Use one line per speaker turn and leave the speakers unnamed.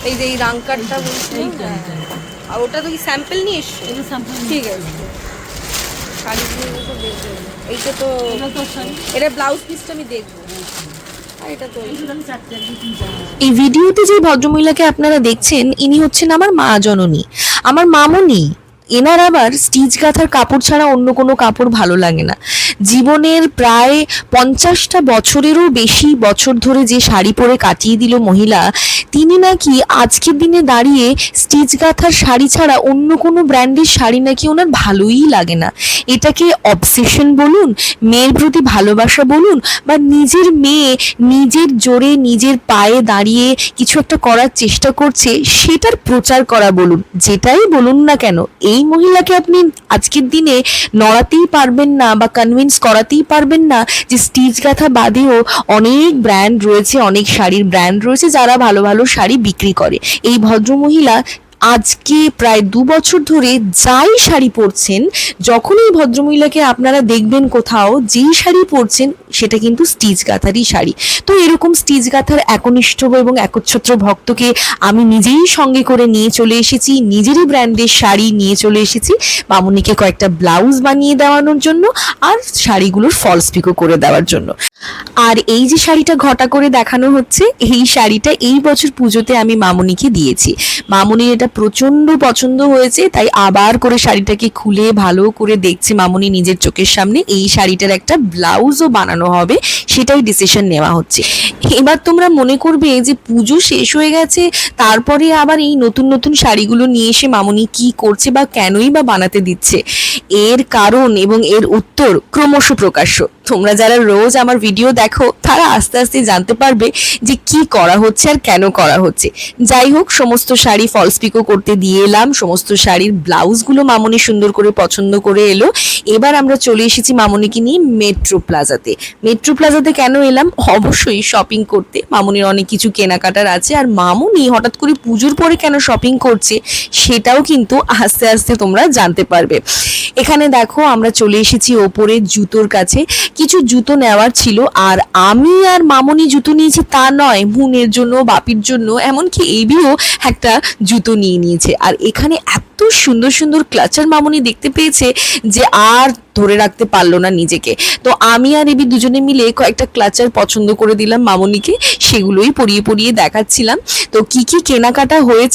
এই যে এই রাংকারটা বলছি, আর ওটা তো কি স্যাম্পল নিয়ে এসছো? ঠিক আছে, শাড়িগুলো তো দেখবো, এইটা তো এটা ব্লাউজ পিসটা আমি দেখবো।
এই ভিডিওতে যে ভদ্রমহিলাকে আপনারা দেখছেন ইনি হচ্ছেন আমার মা জননী, আমার মামুনি। এনার আবার স্টিচ গাঁথার কাপড় ছাড়া অন্য কোনো কাপড় ভালো লাগে না। জীবনের প্রায় 50টা বছরেরও বেশি বছর ধরে যে শাড়ি পরে কাটিয়ে দিল মহিলা, তিনি নাকি আজকের দিনে দাঁড়িয়ে স্টিচ গাঁথার শাড়ি ছাড়া অন্য কোনো ব্র্যান্ডের শাড়ি নাকি ওনার ভালোই লাগে না। এটাকে অবসেশন বলুন, মেয়ের প্রতি ভালোবাসা বলুন, বা নিজের মেয়ে নিজের জোরে নিজের পায়ে দাঁড়িয়ে কিছু একটা করার চেষ্টা করছে সেটার প্রচার করা বলুন, যেটাই বলুন না কেন, এই মহিলাকে আপনি আজকের দিনে নড়াতেই পারবেন না বা কনভিন্স করাতেই পারবেন না যে স্টিচ গাঁথা বাদেও অনেক ব্র্যান্ড রয়েছে, অনেক শাড়ির ব্র্যান্ড রয়েছে যারা ভালো ভালো শাড়ি বিক্রি করে। এই ভদ্রমহিলা আজকে প্রায় 2 বছর ধরে যাই শাড়ি পরছেন, যখন এই ভদ্রমহিলাকে আপনারা দেখবেন কোথাও যেই শাড়ি পরছেন সেটা কিন্তু স্টিচ গাঁথারই শাড়ি। তো এরকম স্টিচ গাঁথার একনিষ্ঠ এবং একচ্ছত্র ভক্তকে আমি নিজেই সঙ্গে করে নিয়ে চলে এসেছি, নিজেরই ব্র্যান্ডের শাড়ি নিয়ে চলে এসেছি মামুনিকে কয়েকটা ব্লাউজ বানিয়ে দেওয়ানোর জন্য আর শাড়িগুলোর ফলস পিকো করে দেওয়ার জন্য। আর এই যে শাড়িটা ঘটা করে দেখানো হচ্ছে, এই শাড়িটা এই বছর পুজোতে আমি মামুনিকে দিয়েছি। মামুনির এটা প্রচন্ড পছন্দ হয়েছে, তাই আবার করে শাড়িটাকে খুলে ভালো করে দেখছে মামুনি নিজের চোখের সামনে। এই শাড়িটার একটা ব্লাউজও বানানো হবে, সেটাই ডিসিশন নেওয়া হচ্ছে। এবার তোমরা মনে করবে যে পুজো শেষ হয়ে গেছে, তারপরে আবার এই নতুন নতুন শাড়িগুলো নিয়ে এসে মামুনি কি করছে বা কেনই বা বানাতে দিচ্ছে। এর কারণ এবং এর উত্তর ক্রমশ প্রকাশ্য। তোমরা যারা রোজ আমার ভিডিও দেখো তারা আস্তে আস্তে জানতে পারবে যে কি করা হচ্ছে আর কেন করা হচ্ছে। যাই হোক, সমস্ত শাড়ি ফলস পিকো করতে দিয়ে এলাম, সমস্ত শাড়ির ব্লাউজগুলো মামুনি সুন্দর করে পছন্দ করে এলো। এবার আমরা চলে এসেছি মামুনিকে নিয়ে মেট্রো প্লাজাতে। মেট্রো প্লাজাতে কেন এলাম? অবশ্যই শপিং করতে। মামুনির অনেক কিছু কেনাকাটার আছে, আর মামুনি হঠাৎ করে পুজোর পরে কেন শপিং করছে সেটাও কিন্তু আস্তে আস্তে তোমরা জানতে পারবে। এখানে দেখো আমরা চলে এসেছি ওপরে জুতোর কাছে। কিছু জুতো নেওয়ার ছিল, আর আমি আর মামুনি জুতো নিয়েছি তা নয়, বোনের জন্য, বাপির জন্য, এমনকি এবিও একটা জুতো নিয়ে নিয়েছে। আর এখানে এত সুন্দর সুন্দর ক্লাচার মামুনি দেখতে পেয়েছে যে আর ধরে রাখতে পারলো না নিজেকে। তো আমি আর এবি দুজনে মিলে কয়েকটা ক্লাচার পছন্দ করে দিলাম মামুনিকে, সেগুলোই পরিয়ে পরিয়ে দেখাচ্ছিলাম। তো কি কি কেনাকাটা হয়েছে